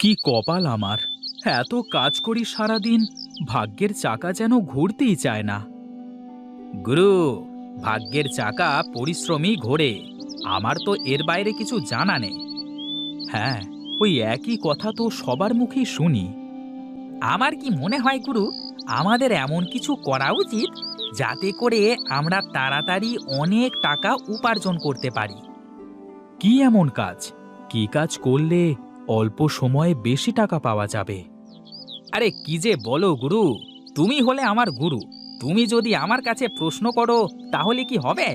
কি কপাল আমার! এত কাজ করি সারাদিন, ভাগ্যের চাকা যেন ঘুরতেই চায় না। গুরু, ভাগ্যের চাকা পরিশ্রমী ঘোরে। আমার তো এর বাইরে কিছু জানা নেই। হ্যাঁ, ওই একই কথা তো সবার মুখেই শুনি। আমার কি মনে হয় গুরু, আমাদের এমন কিছু করা উচিত যাতে করে আমরা তাড়াতাড়ি অনেক টাকা উপার্জন করতে পারি। কি এমন কাজ? কি কাজ করলে অল্প সময়ে বেশি টাকা পাওয়া যাবে? আরে কি যে বলো গুরু, তুমি হলে আমার গুরু। তুমি যদি আমার কাছে প্রশ্ন করো তাহলে কি হবে?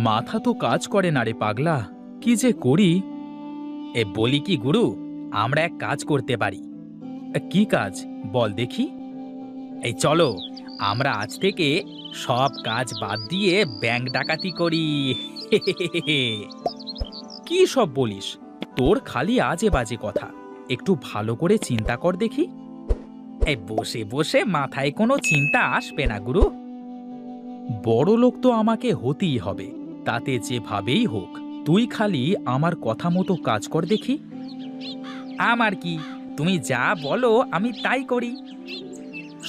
মাথা তো কাজ করে না রে পাগলা, কি যে করি। বলি কি গুরু, আমরা এক কাজ করতে পারি। কি কাজ বল দেখি? এই চলো, আমরা আজ থেকে সব কাজ বাদ দিয়ে ব্যাংক ডাকাতি করি। কি সব বলিস? তোর খালি আজে বাজে কথা। একটু ভালো করে চিন্তা কর দেখি। এই বসে বসে মাথায় কোনো চিন্তা আসবে না গুরু। বড় লোক তো আমাকে হতেই হবে, তাতে যেভাবেই হোক। তুই খালি আমার কথা মতো কাজ কর দেখি। আমার কি, তুমি যা বলো আমি তাই করি।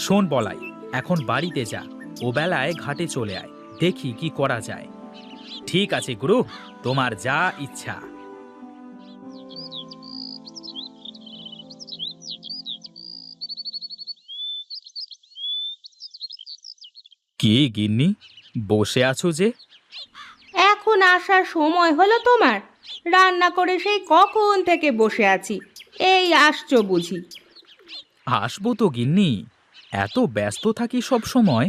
শোন বলাই, এখন বাড়িতে যা, ও বেলায় ঘাটে চলে আয়, দেখি কি করা যায়। ঠিক আছে গুরু, তোমার যা ইচ্ছা। কি গিন্নি, বসে আছো যে? এখন আসার সময় হলো তোমার? রান্না করে সেই কখন থেকে বসে আছি, এই আসছো বুঝি? আসবো তো গিন্নি, এত ব্যস্ত থাকি সব সময়।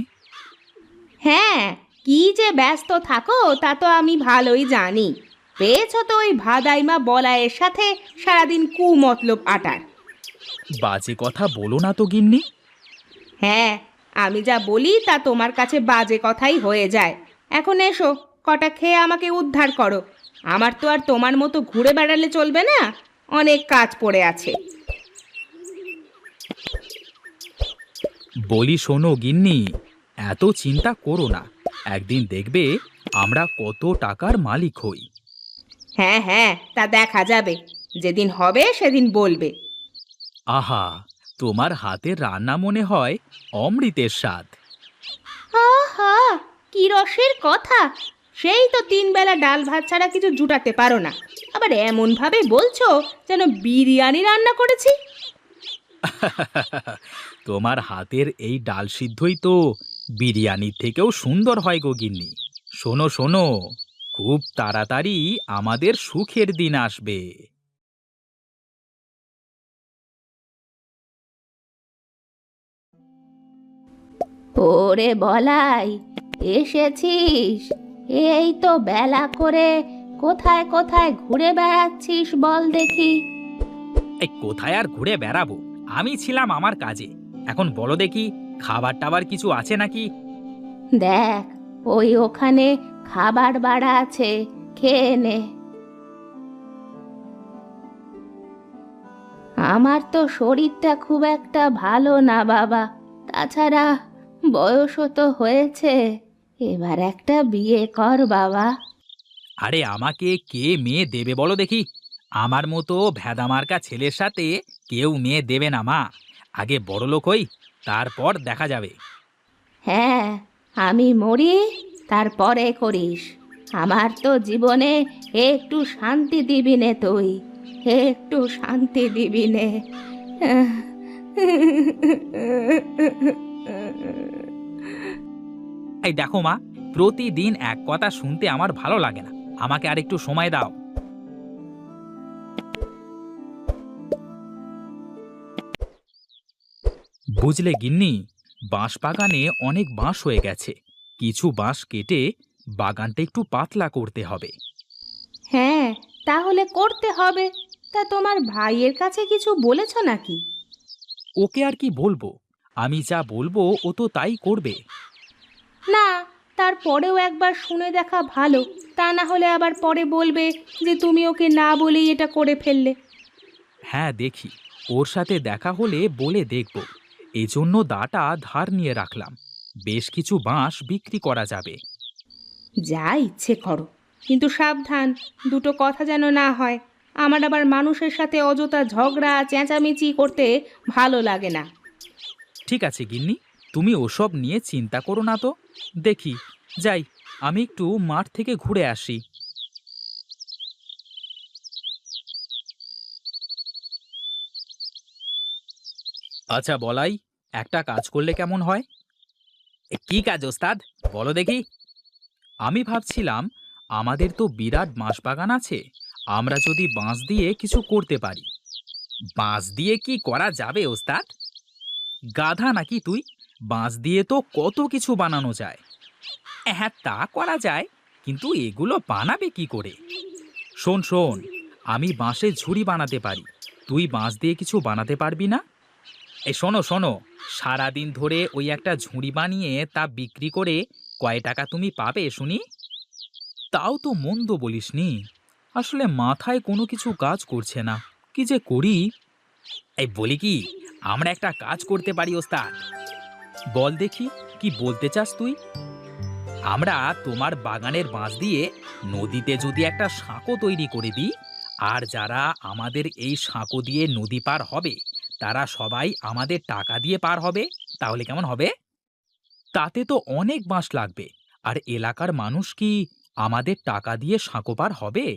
হ্যাঁ, কি যে ব্যস্ত থাকো তা তো আমি ভালোই জানি। পেয়েছো তো ওই ভাদাইমা বলায়ের সাথে সারাদিন কুমতলব আটার। বাজে কথা বলো না তো গিন্নি। হ্যাঁ, আমি যা বলি তা তোমার কাছে বাজে কথাই হয়ে যায়। এখন এসো, কটা খেয়ে আমাকে উদ্ধার করো। আমার তো আর তোমার মতো ঘুরে বেড়ালে চলবে না, অনেক কাজ পড়ে আছে। বলি শোনো গিন্নি, এত চিন্তা করো না। একদিন দেখবে আমরা কত টাকার মালিক হই। হ্যাঁ হ্যাঁ, তা দেখা যাবে, যেদিন হবে সেদিন বলবে। আহা, তোমার হাতের রান্না মনে হয় অমৃতের স্বাদ। আহা, কি রসের কথা! সেই তো 3 বেলা ডাল ভাত ছাড়া কিছু জুটাতে পারো না, আবার এমন ভাবে বলছো যেন বিরিয়ানি রান্না করেছি। তোমার হাতের এই ডাল সিদ্ধই তো বিরিয়ানির থেকেও সুন্দর হয় গো গিন্নি। শোনো শোনো, খুব তাড়াতাড়ি আমাদের সুখের দিন আসবে। ওরে বলাই, এসেছিস? এই তো বেলা করে কোথায় কোথায় ঘুরে বেড়াচ্ছিস বল দেখি। এই কোথায় আর ঘুরে বেড়াবো, আমি ছিলাম আমার কাজে। এখন বলো দেখি, খাবার টাবার কিছু আছে নাকি? দেখ, ওই ওখানে খাবার বাড়া আছে, খেয়ে নে। আমার তো শরীরটা খুব একটা ভালো না বাবা, তাছাড়া বয়সও তো হয়েছে, এবার একটা বিয়ে কর বাবা। আরে আমাকে কে মেয়ে দেবে বলো দেখি? আমার মতো ভেদামার্কা ছেলের সাথে কেউ মেয়ে দেবে না মা। আগে বড়লোক হই, তারপর দেখা যাবে। হ্যাঁ, আমি মরি তারপরে করিস। আমার তো জীবনে একটু শান্তি দিবি নে তুই, একটু শান্তি দিবি নে। এই দেখো মা, প্রতিদিন এক কথা শুনতে আমার ভালো লাগে না। আমাকে আর একটু সময় দাও। বুঝলে গিন্নি, বাঁশ বাগানে অনেক বাঁশ হয়ে গেছে। কিছু বাঁশ কেটে বাগানটা একটু পাতলা করতে হবে। হ্যাঁ, তাহলে করতে হবে। তা তোমার ভাইয়ের কাছে কিছু বলেছো নাকি? ওকে আর কি বলবো, আমি যা বলবো ও তো তাই করবে। না, তারপরেও একবার শুনে দেখা ভালো, তা না হলে আবার পরে বলবে যে তুমি ওকে না বলেই এটা করে ফেললে। হ্যাঁ দেখি, ওর সাথে দেখা হলে বলে দেখব। এজন্য দাটা ধার নিয়ে রাখলাম। বেশ কিছু বাঁশ বিক্রি করা যাবে। যা ইচ্ছে করো, কিন্তু সাবধান, দুটো কথা যেন না হয়। আমার আবার মানুষের সাথে অযথা ঝগড়া চেঁচামেচি করতে ভালো লাগে না। ঠিক আছে গিন্নি, তুমি ওসব নিয়ে চিন্তা করো না তো। দেখি, যাই, আমি একটু মাঠ থেকে ঘুরে আসি। আচ্ছা বলাই, একটা কাজ করলে কেমন হয়? কি কাজ ওস্তাদ, বলো দেখি। আমি ভাবছিলাম, আমাদের তো বিরাট বাঁশ বাগান আছে, আমরা যদি বাঁশ দিয়ে কিছু করতে পারি। বাঁশ দিয়ে কি করা যাবে ওস্তাদ? গাধা নাকি তুই? বাঁশ দিয়ে তো কত কিছু বানানো যায়। হ্যাঁ, তা করা যায়, কিন্তু এগুলো বানাবে কি করে? শোন শোন, আমি বাঁশের ঝুড়ি বানাতে পারি, তুই বাঁশ দিয়ে কিছু বানাতে পারবি না? এই শোনো শোনো, সারাদিন ধরে ওই একটা ঝুড়ি বানিয়ে তা বিক্রি করে কয় টাকা তুমি পাবে শুনি? তাও তো মন্দ বলিসনি। আসলে মাথায় কোনো কিছু কাজ করছে না, কি যে করি। এই বলি কি, আমরা একটা কাজ করতে পারি ওস্তাদ। বল দেখি, কি বলতে চাস তুই? আমরা তোমার বাগানের বাঁশ দিয়ে নদীতে যদি একটা সাঁকো তৈরি করে দিই, আর যারা আমাদের এই সাঁকো দিয়ে নদী পার হবে তারা সবাই আমাদের টাকা দিয়ে পার হবে, তাহলে কেমন হবে? তাতে তো অনেক বাঁশ লাগবে, আর এলাকার মানুষ কি আমাদের টাকা দিয়ে সাঁকো পার হবে?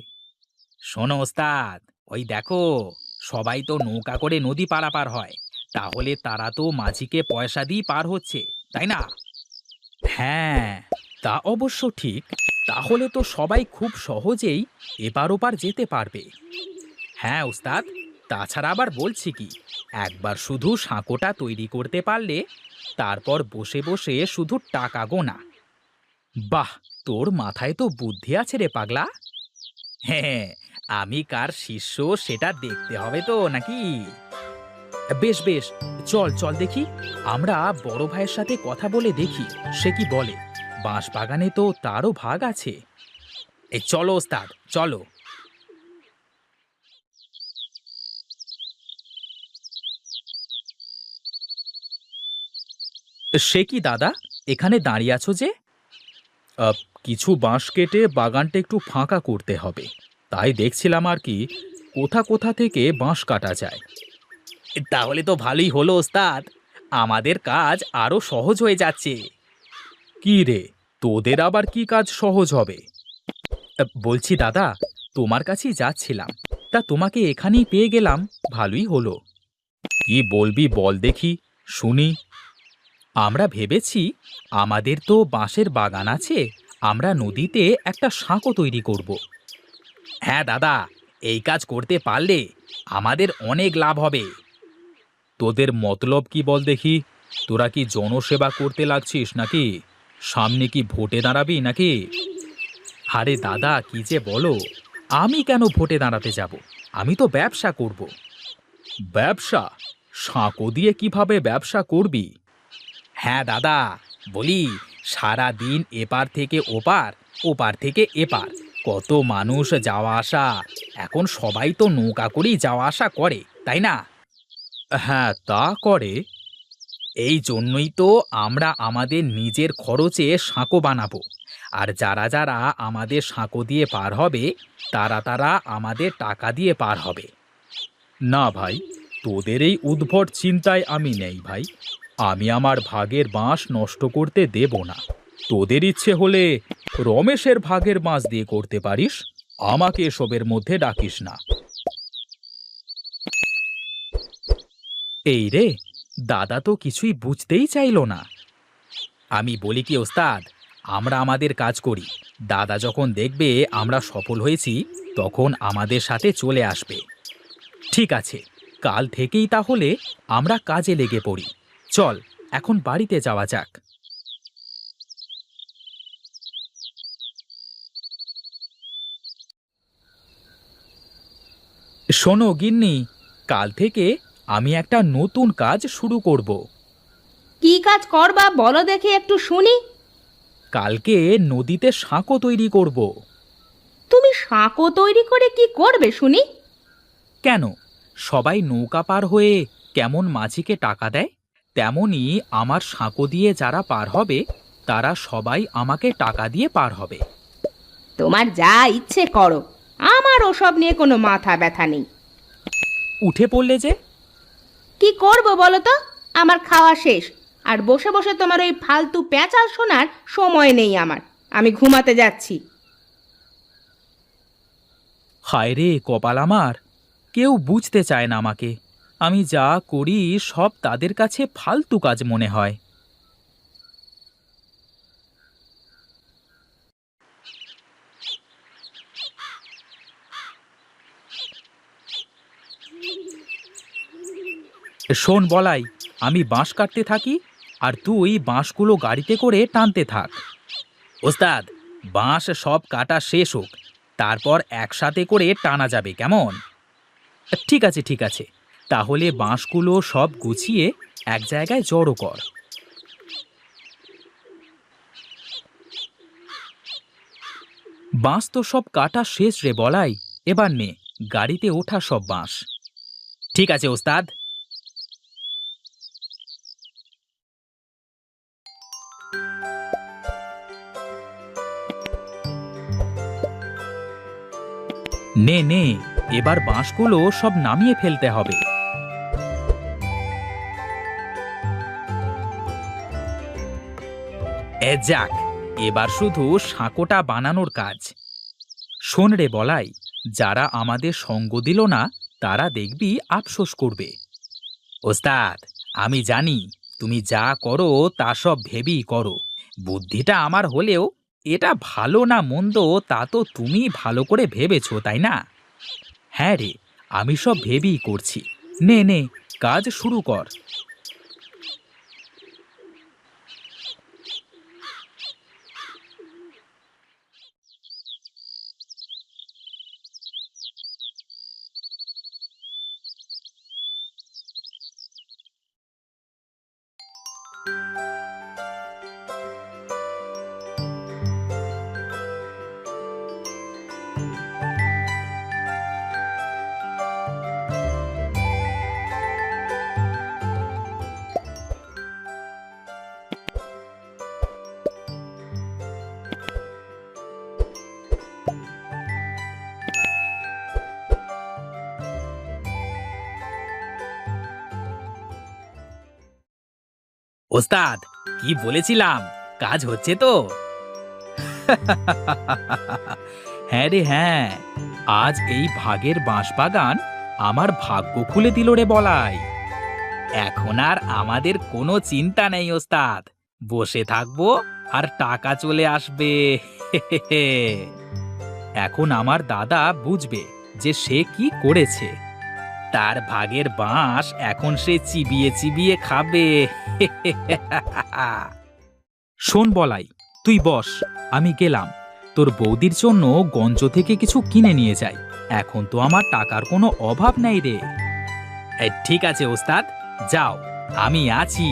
শোনো ওস্তাদ, ওই দেখো, সবাই তো নৌকা করে নদী পারাপার হয়, তাহলে তারা তো মাঝিকে পয়সা দিয়ে পার হচ্ছে, তাই না? হ্যাঁ, তা অবশ্য ঠিক। তাহলে তো সবাই খুব সহজেই এপার ওপার যেতে পারবে। হ্যাঁ ওস্তাদ, তাছাড়া আবার বলছি কি, একবার শুধু সাঁকোটা তৈরি করতে পারলে তারপর বসে বসে শুধু টাকা গোনা। বাহ, তোর মাথায় তো বুদ্ধি আছে রে পাগলা। হ্যাঁ, আমি কার শিষ্য সেটা দেখতে হবে তো নাকি? বেশ বেশ, চল চল দেখি, আমরা বড় ভাইয়ের সাথে কথা বলে দেখি সে কি বলে। বাঁশ বাগানে তো তারও ভাগ আছে। এই চলো ওস্তাদ, চলো। সে কি দাদা, এখানে দাঁড়িয়ে আছো যে? আহ, কিছু বাঁশ কেটে বাগানটা একটু ফাঁকা করতে হবে, তাই দেখছিলাম আর কি, কোথা কোথা থেকে বাঁশ কাটা যায়। তাহলে তো ভালোই হলো ওস্তাদ, আমাদের কাজ আরো সহজ হয়ে যাচ্ছে। কি রে, তোদের আবার কি কাজ সহজ হবে? বলছি দাদা, তোমার কাছেই যাচ্ছিলাম, তা তোমাকে এখানেই পেয়ে গেলাম, ভালোই হলো। কি বলবি বল দেখি, শুনি। আমরা ভেবেছি, আমাদের তো বাঁশের বাগান আছে, আমরা নদীতে একটা সাঁকো তৈরি করব। হ্যাঁ দাদা, এই কাজ করতে পারলে আমাদের অনেক লাভ হবে। তোদের মতলব কি বল দেখি? তোরা কি জনসেবা করতে লাগছিস নাকি? সামনে কি ভোটে দাঁড়াবি নাকি? আরে দাদা, কি যে বলো, আমি কেন ভোটে দাঁড়াতে যাব? আমি তো ব্যবসা করব। ব্যবসা? সাঁকো দিয়ে কিভাবে ব্যবসা করবি? হ্যাঁ দাদা, বলি, সারা দিন এপার থেকে ওপার, ওপার থেকে এপার, কত মানুষ যাওয়া আসা, এখন সবাই তো নৌকা করেই যাওয়া আসা করে, তাই না? হ্যাঁ, তা করে। এই জন্যই তো আমরা আমাদের নিজের খরচে সাঁকো বানাবো, আর যারা যারা আমাদের সাঁকো দিয়ে পার হবে তারা তারা আমাদের টাকা দিয়ে পার হবে। না ভাই, তোদের এই উদ্ভট চিন্তায় আমি নেই ভাই। আমি আমার ভাগের বাঁশ নষ্ট করতে দেব না। তোদের ইচ্ছে হলে রমেশের ভাগের বাঁশ দিয়ে করতে পারিস, আমাকে এসবের মধ্যে ডাকিস না। এই রে, দাদা তো কিছুই বুঝতেই চাইলো না। আমি বলি কি ওস্তাদ, আমরা আমাদের কাজ করি, দাদা যখন দেখবে আমরা সফল হয়েছি তখন আমাদের সাথে চলে আসবে। ঠিক আছে, কাল থেকেই তাহলে আমরা কাজে লেগে পড়ি। চল, এখন বাড়িতে যাওয়া যাক। শোনো গিন্নি, কাল থেকে আমি একটা নতুন কাজ শুরু করব। কি কাজ করবা বলো দেখি একটু শুনি। কালকে নদীতে সাঁকো তৈরি করব। তুমি সাঁকো তৈরি করে কি করবে শুনি? কেন, সবাই নৌকা পার হয়ে কেমন মাঝিকে টাকা দেয়, তেমনি আমার সাঁকো দিয়ে যারা পার হবে তারা সবাই আমাকে টাকা দিয়ে পার হবে। তোমার যা ইচ্ছে করো, আমার ওসব নিয়ে কোনো মাথা ব্যথা নেই। উঠে পড়লে যে? কি করব বলো তো, আমার খাওয়া শেষ, আর বসে বসে তোমার ওই ফালতু প্যাঁচাল শোনার সময় নেই আমার। আমি ঘুমাতে যাচ্ছি। হায় রে কপাল আমার, কেউ বুঝতে চায় না আমাকে। আমি যা করি সব তাদের কাছে ফালতু কাজ মনে হয়। শোন বলাই, আমি বাঁশ কাটতে থাকি আর তুই বাঁশগুলো গাড়িতে করে টানতে থাক। ওস্তাদ, বাঁশ সব কাটা শেষ হোক, তারপর একসাথে করে টানা যাবে, কেমন? ঠিক আছে ঠিক আছে, তাহলে বাঁশগুলো সব গুছিয়ে এক জায়গায় জড়ো কর। বাঁশ তো সব কাটা শেষ রে বলাই, এবার নে গাড়িতে ওঠা সব বাঁশ। ঠিক আছে ওস্তাদ। নে নে, এবার বাঁশগুলো সব নামিয়ে ফেলতে হবে। যাক, এবার শুধু সাঁকোটা বানানোর কাজ। শোন রে বলাই, যারা আমাদের সঙ্গ দিল না তারা দেখবি আফসোস করবে। ওস্তাদ, আমি জানি তুমি যা করো তা সব ভেবেই করো। বুদ্ধিটা আমার হলেও এটা ভালো না মন্দ তা তো তুমি ভালো করে ভেবেছো, তাই না? হ্যাঁ রে, আমি সব ভেবেই করছি। নে নে, কাজ শুরু কর। ওস্তাদ, কি বলেছিলাম, কাজ হচ্ছে তো? হ্যাঁ রে হ্যাঁ, আজ এই ভাগের বাঁশবাগান আমার ভাগ্য খুলে দিল রে বলাই। এখন আর আমাদের কোনো চিন্তা নেই ওস্তাদ, বসে থাকবো আর টাকা চলে আসবে। এখন আমার দাদা বুঝবে যে সে কি করেছে। তার ভাগের বাঁশ এখন সে চিবিয়ে চিবিয়ে খাবে। শোন বলাই, তুই বস, আমি গেলাম। তোর বৌদির জন্য গঞ্জ থেকে কিছু কিনে নিয়ে যাই। এখন তো আমার টাকার কোনো অভাব নেই রে। ঠিক আছে ওস্তাদ, যাও, আমি আছি।